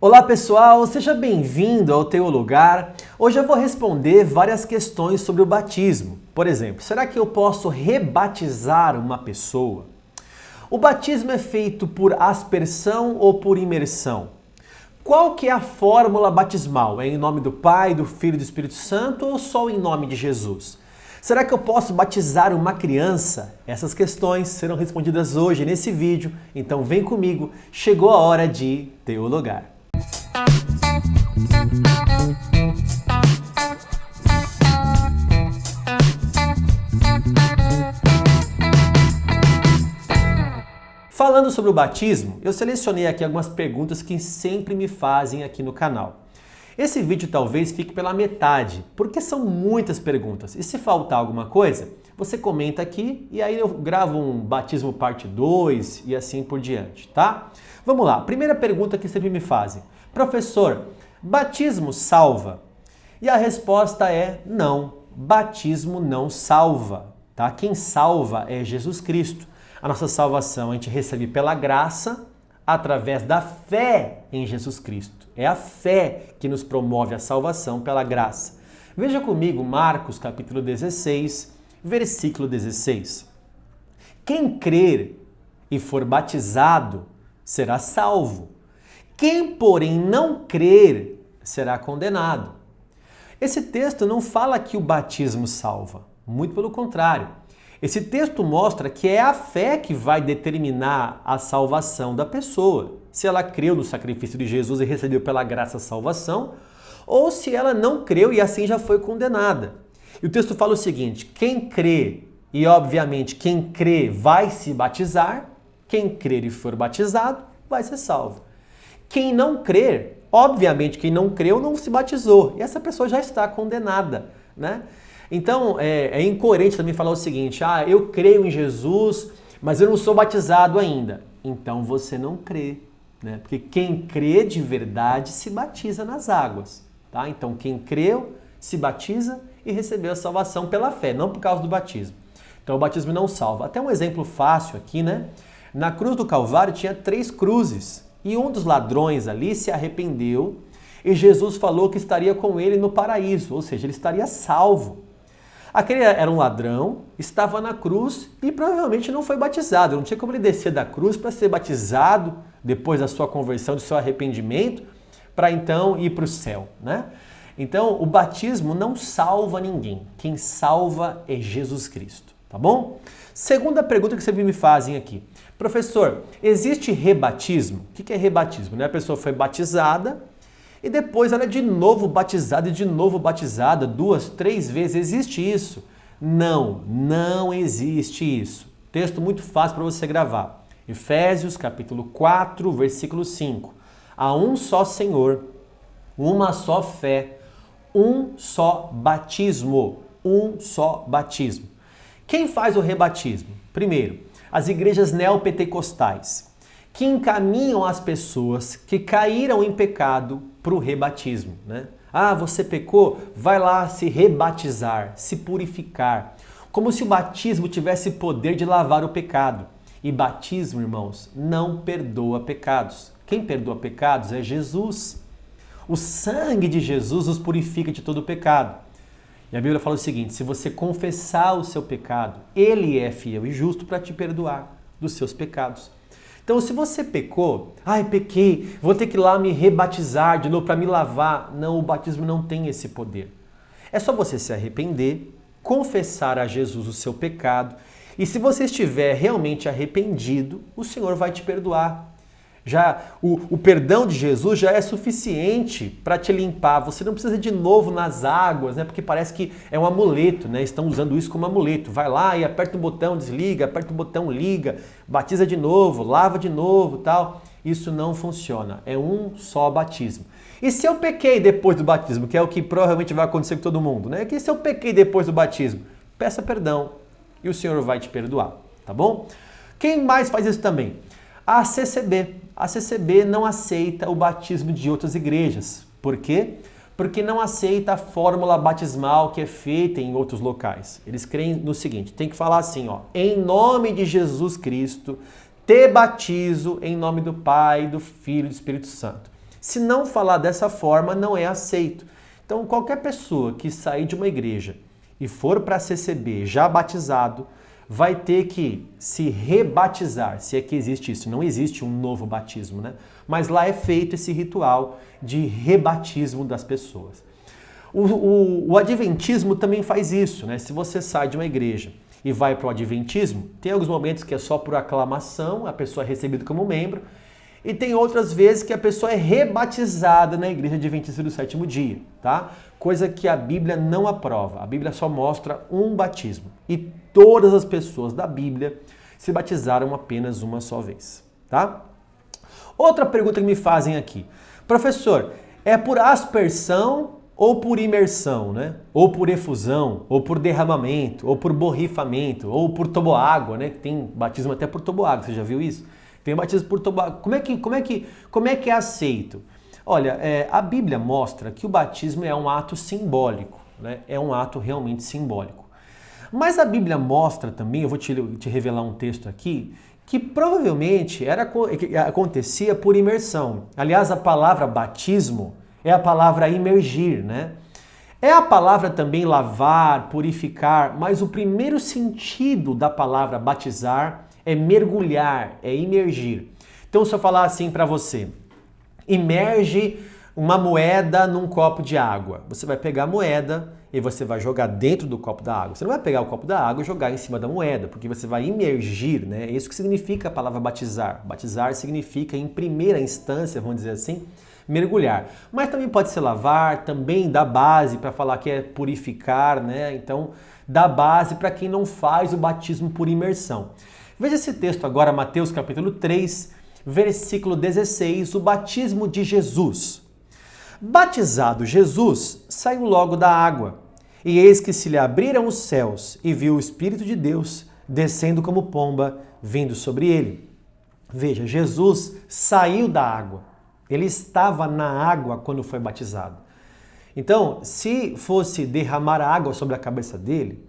Olá pessoal, seja bem-vindo ao Teu Lugar. Hoje eu vou responder várias questões sobre o batismo. Por exemplo, será que eu posso rebatizar uma pessoa? O batismo é feito por aspersão ou por imersão? Qual que é a fórmula batismal? É em nome do Pai, do Filho e do Espírito Santo ou só em nome de Jesus? Será que eu posso batizar uma criança? Essas questões serão respondidas hoje nesse vídeo, então vem comigo, chegou a hora de teologar. Falando sobre o batismo, eu selecionei aqui algumas perguntas que sempre me fazem aqui no canal. Esse vídeo talvez fique pela metade, porque são muitas perguntas. E se faltar alguma coisa, você comenta aqui e aí eu gravo um batismo parte 2 e assim por diante, tá? Vamos lá, primeira pergunta que sempre me fazem. Professor, batismo salva? E a resposta é não, batismo não salva, tá? Quem salva é Jesus Cristo. A nossa salvação a gente recebe pela graça, através da fé em Jesus Cristo. É a fé que nos promove a salvação pela graça. Veja comigo Marcos capítulo 16, versículo 16. Quem crer e for batizado será salvo. Quem, porém, não crer será condenado. Esse texto não fala que o batismo salva, muito pelo contrário. Esse texto mostra que é a fé que vai determinar a salvação da pessoa. Se ela creu no sacrifício de Jesus e recebeu pela graça a salvação, ou se ela não creu e assim já foi condenada. E o texto fala o seguinte: quem crê, e obviamente quem crê vai se batizar, quem crer e for batizado vai ser salvo. Quem não crer, obviamente quem não creu não se batizou, e essa pessoa já está condenada, né? Então, é incoerente também falar o seguinte: eu creio em Jesus, mas eu não sou batizado ainda. Então você não crê, né? Porque quem crê de verdade se batiza nas águas, tá? Então quem creu se batiza e recebeu a salvação pela fé, não por causa do batismo. Então o batismo não salva. Até um exemplo fácil aqui, né? Na cruz do Calvário tinha 3 cruzes e um dos ladrões ali se arrependeu e Jesus falou que estaria com ele no paraíso, ou seja, ele estaria salvo. Aquele era um ladrão, estava na cruz e provavelmente não foi batizado. Não tinha como ele descer da cruz para ser batizado depois da sua conversão, do seu arrependimento, para então ir para o céu, né? Então, o batismo não salva ninguém. Quem salva é Jesus Cristo, tá bom? Segunda pergunta que sempre me fazem aqui. Professor, existe rebatismo? O que é rebatismo? Né? A pessoa foi batizada e depois ela é de novo batizada e de novo batizada 2, 3 vezes. Existe isso? Não, não existe isso. Texto muito fácil para você gravar. Efésios capítulo 4, versículo 5. Há um só Senhor, uma só fé, um só batismo. Um só batismo. Quem faz o rebatismo? Primeiro, as igrejas neopentecostais, que encaminham as pessoas que caíram em pecado para o rebatismo, né? Você pecou? Vai lá se rebatizar, se purificar. Como se o batismo tivesse poder de lavar o pecado. E batismo, irmãos, não perdoa pecados. Quem perdoa pecados é Jesus. O sangue de Jesus nos purifica de todo o pecado. E a Bíblia fala o seguinte: se você confessar o seu pecado, Ele é fiel e justo para te perdoar dos seus pecados. Então, se você pecou, pequei, vou ter que ir lá me rebatizar de novo para me lavar. Não, o batismo não tem esse poder. É só você se arrepender, confessar a Jesus o seu pecado, e se você estiver realmente arrependido, o Senhor vai te perdoar. Já o perdão de Jesus já é suficiente para te limpar. Você não precisa ir de novo nas águas, né? Porque parece que é um amuleto, né? Estão usando isso como amuleto. Vai lá e aperta o botão, desliga, aperta o botão, liga, batiza de novo, lava de novo, tal. Isso não funciona. É um só batismo. E se eu pequei depois do batismo, que é o que provavelmente vai acontecer com todo mundo, né? Que se eu pequei depois do batismo, peça perdão e o Senhor vai te perdoar, tá bom? Quem mais faz isso também? A CCB. A CCB não aceita o batismo de outras igrejas. Por quê? Porque não aceita a fórmula batismal que é feita em outros locais. Eles creem no seguinte: tem que falar assim, em nome de Jesus Cristo, te batizo em nome do Pai, do Filho e do Espírito Santo. Se não falar dessa forma, não é aceito. Então, qualquer pessoa que sair de uma igreja e for para a CCB já batizado, vai ter que se rebatizar, se é que existe isso. Não existe um novo batismo, né? Mas lá é feito esse ritual de rebatismo das pessoas. O adventismo também faz isso, né? Se você sai de uma igreja e vai para o adventismo, tem alguns momentos que é só por aclamação, a pessoa é recebida como membro, e tem outras vezes que a pessoa é rebatizada na igreja adventista do sétimo dia, tá? Coisa que a Bíblia não aprova. A Bíblia só mostra um batismo. E todas as pessoas da Bíblia se batizaram apenas uma só vez, tá? Outra pergunta que me fazem aqui. Professor, é por aspersão ou por imersão, né? Ou por efusão, ou por derramamento, ou por borrifamento, ou por toboágua, né? Tem batismo até por toboágua, você já viu isso? Tem batismo por toboágua. Como é que é aceito? Olha, a Bíblia mostra que o batismo é um ato simbólico, né? É um ato realmente simbólico. Mas a Bíblia mostra também, eu vou te revelar um texto aqui, que provavelmente acontecia por imersão. Aliás, a palavra batismo é a palavra imergir, né? É a palavra também lavar, purificar, mas o primeiro sentido da palavra batizar é mergulhar, é imergir. Então, se eu falar assim para você, imerge uma moeda num copo de água. Você vai pegar a moeda e você vai jogar dentro do copo da água. Você não vai pegar o copo da água e jogar em cima da moeda, porque você vai imergir, né? É isso que significa a palavra batizar. Batizar significa, em primeira instância, vamos dizer assim, mergulhar. Mas também pode ser lavar, também dá base para falar que é purificar, né? Então, dá base para quem não faz o batismo por imersão. Veja esse texto agora, Mateus capítulo 3, versículo 16, o batismo de Jesus. Batizado Jesus, saiu logo da água, e eis que se lhe abriram os céus, e viu o Espírito de Deus descendo como pomba, vindo sobre ele. Veja, Jesus saiu da água. Ele estava na água quando foi batizado. Então, se fosse derramar água sobre a cabeça dele,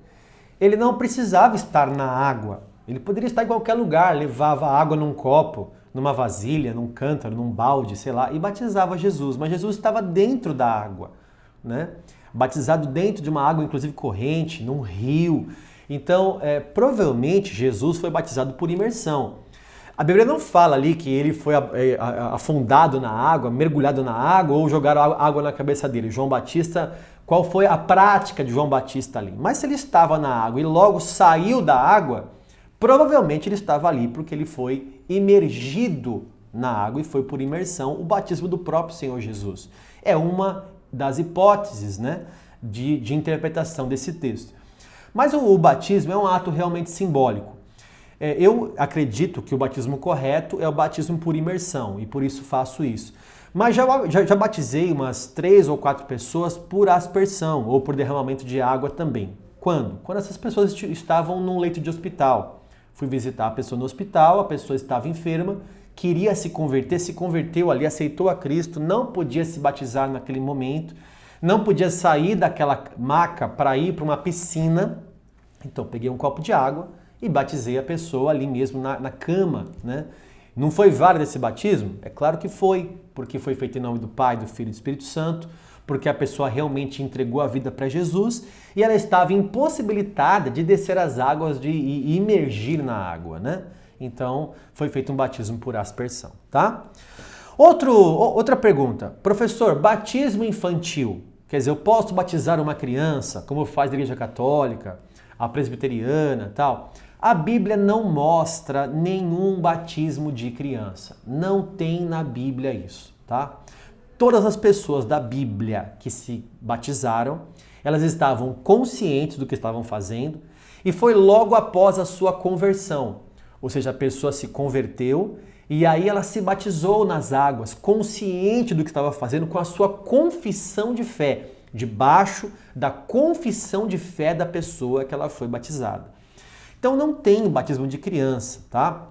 ele não precisava estar na água. Ele poderia estar em qualquer lugar, levava água num copo, numa vasilha, num cântaro, num balde, sei lá, e batizava Jesus. Mas Jesus estava dentro da água, né? Batizado dentro de uma água, inclusive corrente, num rio. Então, provavelmente Jesus foi batizado por imersão. A Bíblia não fala ali que ele foi afundado na água, mergulhado na água ou jogaram água na cabeça dele. João Batista, qual foi a prática de João Batista ali? Mas se ele estava na água e logo saiu da água, provavelmente ele estava ali porque ele foi imergido na água e foi por imersão o batismo do próprio Senhor Jesus. É uma das hipóteses, né, de interpretação desse texto. Mas o batismo é um ato realmente simbólico. Eu acredito que o batismo correto é o batismo por imersão e por isso faço isso. Mas já batizei umas 3 ou 4 pessoas por aspersão ou por derramamento de água também. Quando? Quando essas pessoas estavam num leito de hospital. Fui visitar a pessoa no hospital, a pessoa estava enferma, queria se converter, se converteu ali, aceitou a Cristo, não podia se batizar naquele momento, não podia sair daquela maca para ir para uma piscina. Então peguei um copo de água e batizei a pessoa ali mesmo na cama, né? Não foi válido esse batismo? É claro que foi, porque foi feito em nome do Pai, do Filho e do Espírito Santo, porque a pessoa realmente entregou a vida para Jesus e ela estava impossibilitada de descer as águas e imergir na água, né? Então, foi feito um batismo por aspersão, tá? Outra pergunta. Professor, batismo infantil. Quer dizer, eu posso batizar uma criança, como faz a Igreja Católica, a presbiteriana e tal? A Bíblia não mostra nenhum batismo de criança. Não tem na Bíblia isso, tá? Todas as pessoas da Bíblia que se batizaram, elas estavam conscientes do que estavam fazendo e foi logo após a sua conversão. Ou seja, a pessoa se converteu e aí ela se batizou nas águas, consciente do que estava fazendo, com a sua confissão de fé, debaixo da confissão de fé da pessoa que ela foi batizada. Então não tem batismo de criança, tá?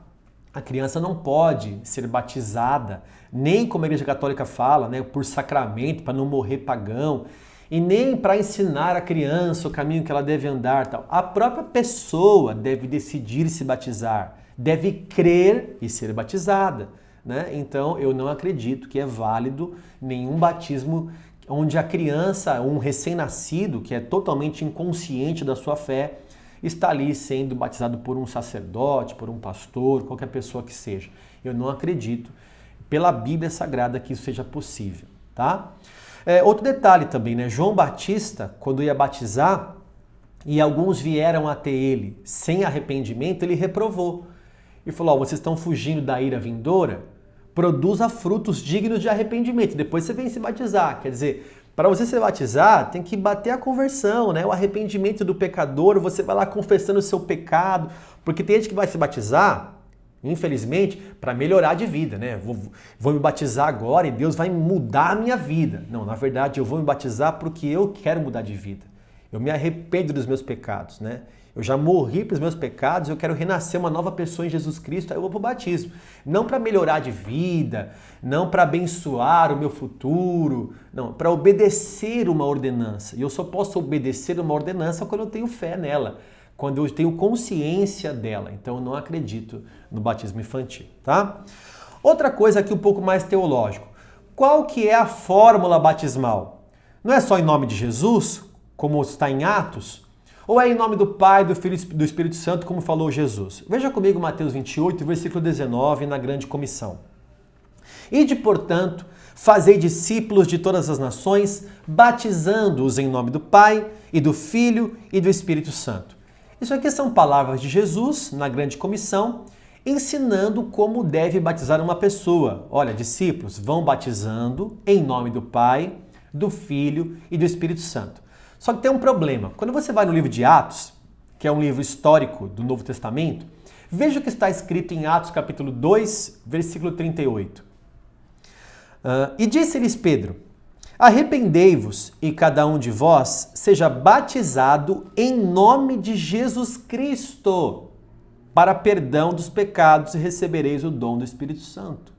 A criança não pode ser batizada, nem como a Igreja Católica fala, né, por sacramento, para não morrer pagão, e nem para ensinar a criança o caminho que ela deve andar, tal. A própria pessoa deve decidir se batizar, deve crer e ser batizada, né? Então eu não acredito que é válido nenhum batismo onde a criança, um recém-nascido, que é totalmente inconsciente da sua fé, está ali sendo batizado por um sacerdote, por um pastor, qualquer pessoa que seja. Eu não acredito, pela Bíblia Sagrada, que isso seja possível, tá? Outro detalhe também, né? João Batista, quando ia batizar, e alguns vieram até ele sem arrependimento, ele reprovou. E falou, vocês estão fugindo da ira vindoura? Produza frutos dignos de arrependimento. Depois você vem se batizar. Quer dizer, para você se batizar, tem que bater a conversão, né? O arrependimento do pecador, você vai lá confessando o seu pecado. Porque tem gente que vai se batizar, infelizmente, para melhorar de vida, né? Vou me batizar agora e Deus vai mudar a minha vida. Não, na verdade, eu vou me batizar porque eu quero mudar de vida. Eu me arrependo dos meus pecados, né? Eu já morri para os meus pecados, eu quero renascer uma nova pessoa em Jesus Cristo, aí eu vou para o batismo. Não para melhorar de vida, não para abençoar o meu futuro, não, para obedecer uma ordenança. E eu só posso obedecer uma ordenança quando eu tenho fé nela, quando eu tenho consciência dela. Então eu não acredito no batismo infantil, tá? Outra coisa aqui um pouco mais teológico. Qual que é a fórmula batismal? Não é só em nome de Jesus, como está em Atos? Ou é em nome do Pai, do Filho e do Espírito Santo, como falou Jesus? Veja comigo Mateus 28, versículo 19, na grande comissão. Ide, portanto, fazei discípulos de todas as nações, batizando-os em nome do Pai, e do Filho e do Espírito Santo. Isso aqui são palavras de Jesus, na grande comissão, ensinando como deve batizar uma pessoa. Olha, discípulos, vão batizando em nome do Pai, do Filho e do Espírito Santo. Só que tem um problema. Quando você vai no livro de Atos, que é um livro histórico do Novo Testamento, veja o que está escrito em Atos capítulo 2, versículo 38. E disse-lhes Pedro, arrependei-vos e cada um de vós seja batizado em nome de Jesus Cristo para perdão dos pecados e recebereis o dom do Espírito Santo.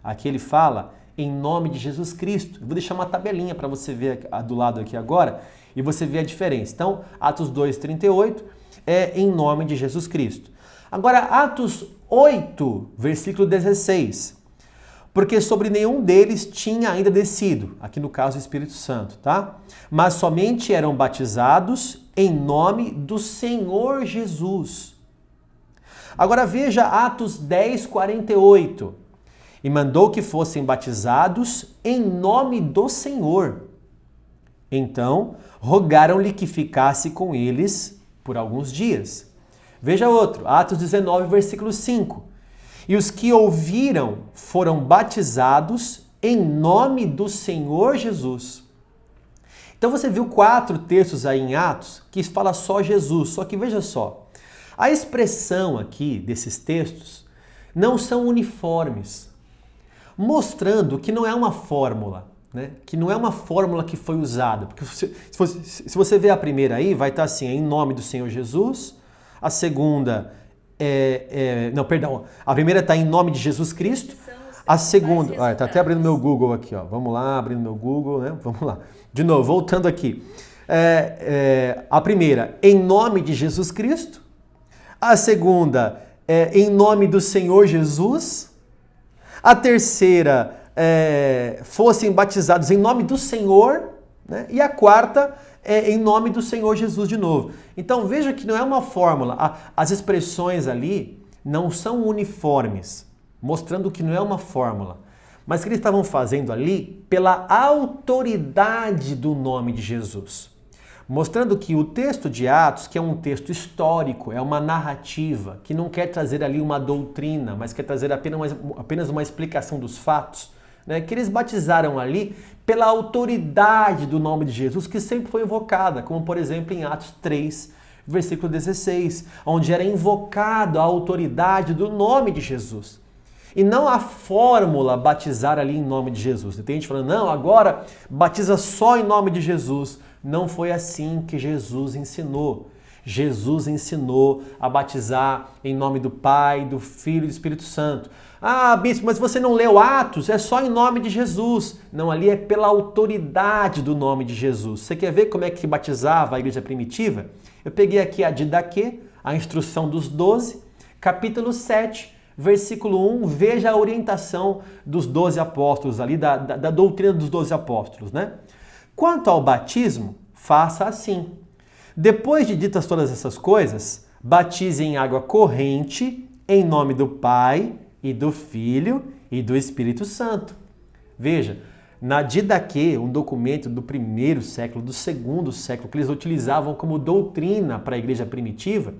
Aqui ele fala em nome de Jesus Cristo. Eu vou deixar uma tabelinha para você ver do lado aqui agora e você ver a diferença. Então, Atos 2:38 é em nome de Jesus Cristo. Agora, Atos 8, versículo 16. Porque sobre nenhum deles tinha ainda descido, aqui no caso o Espírito Santo, tá? Mas somente eram batizados em nome do Senhor Jesus. Agora veja Atos 10:48. E mandou que fossem batizados em nome do Senhor. Então, rogaram-lhe que ficasse com eles por alguns dias. Veja outro, Atos 19, versículo 5. E os que ouviram foram batizados em nome do Senhor Jesus. Então você viu 4 textos aí em Atos que fala só Jesus, só que veja só, a expressão aqui desses textos não são uniformes, mostrando que não é uma fórmula, né? Que não é uma fórmula que foi usada. Porque se você ver a primeira aí, vai estar assim, em nome do Senhor Jesus. A segunda a primeira está em nome de Jesus Cristo. A segunda, está até abrindo meu Google aqui, ó. Vamos lá, abrindo meu Google, né? Vamos lá. De novo, voltando aqui. A primeira, em nome de Jesus Cristo. A segunda, em nome do Senhor Jesus. A terceira, fossem batizados em nome do Senhor, né? E a quarta, em nome do Senhor Jesus de novo. Então veja que não é uma fórmula. As expressões ali não são uniformes, mostrando que não é uma fórmula. Mas que eles estavam fazendo ali pela autoridade do nome de Jesus. Mostrando que o texto de Atos, que é um texto histórico, é uma narrativa, que não quer trazer ali uma doutrina, mas quer trazer apenas uma explicação dos fatos, né? Que eles batizaram ali pela autoridade do nome de Jesus, que sempre foi invocada, como por exemplo em Atos 3, versículo 16, onde era invocado a autoridade do nome de Jesus. E não a fórmula batizar ali em nome de Jesus. Tem gente falando, não, agora batiza só em nome de Jesus. Não foi assim que Jesus ensinou. Jesus ensinou a batizar em nome do Pai, do Filho e do Espírito Santo. Ah, bispo, mas você não leu Atos? É só em nome de Jesus. Não, ali é pela autoridade do nome de Jesus. Você quer ver como é que batizava a igreja primitiva? Eu peguei aqui a Didaquê, a instrução dos 12, capítulo 7, Versículo 1, veja a orientação dos 12 apóstolos ali, da doutrina dos 12 apóstolos, né? Quanto ao batismo, faça assim. Depois de ditas todas essas coisas, batize em água corrente, em nome do Pai, e do Filho, e do Espírito Santo. Veja, na Didaquê, um documento do primeiro século, do segundo século, que eles utilizavam como doutrina para a igreja primitiva,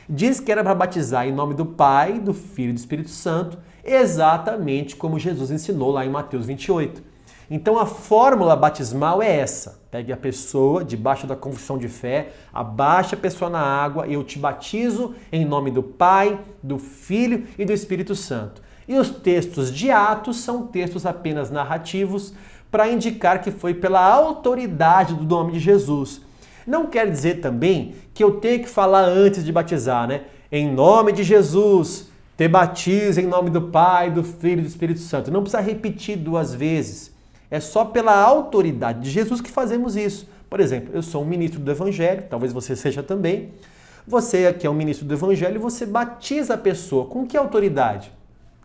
diz que era para batizar em nome do Pai, do Filho e do Espírito Santo, exatamente como Jesus ensinou lá em Mateus 28. Então a fórmula batismal é essa. Pegue a pessoa debaixo da confissão de fé, abaixa a pessoa na água e eu te batizo em nome do Pai, do Filho e do Espírito Santo. E os textos de Atos são textos apenas narrativos para indicar que foi pela autoridade do nome de Jesus. Não quer dizer também que eu tenho que falar antes de batizar, né? Em nome de Jesus, te batizo em nome do Pai, do Filho e do Espírito Santo. Não precisa repetir 2 vezes. É só pela autoridade de Jesus que fazemos isso. Por exemplo, eu sou um ministro do Evangelho, talvez você seja também. Você aqui é um ministro do Evangelho e você batiza a pessoa. Com que autoridade?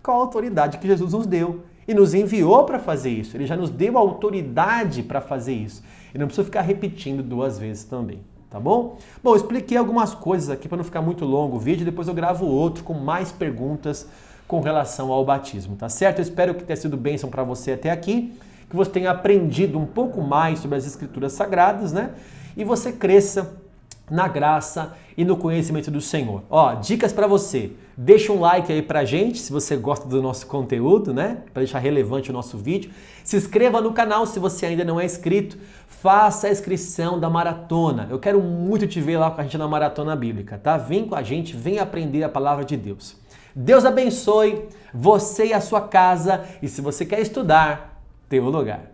Com a autoridade que Jesus nos deu e nos enviou para fazer isso. Ele já nos deu a autoridade para fazer isso. E não precisa ficar repetindo 2 vezes também, tá bom? Bom, eu expliquei algumas coisas aqui para não ficar muito longo o vídeo, depois eu gravo outro com mais perguntas com relação ao batismo, tá certo? Eu espero que tenha sido bênção para você até aqui, que você tenha aprendido um pouco mais sobre as Escrituras Sagradas, né? E você cresça na graça e no conhecimento do Senhor. Ó, dicas para você. Deixa um like aí pra gente, se você gosta do nosso conteúdo, né? Para deixar relevante o nosso vídeo. Se inscreva no canal se você ainda não é inscrito. Faça a inscrição da maratona. Eu quero muito te ver lá com a gente na Maratona Bíblica, tá? Vem com a gente, vem aprender a palavra de Deus. Deus abençoe você e a sua casa. E se você quer estudar, tem um lugar.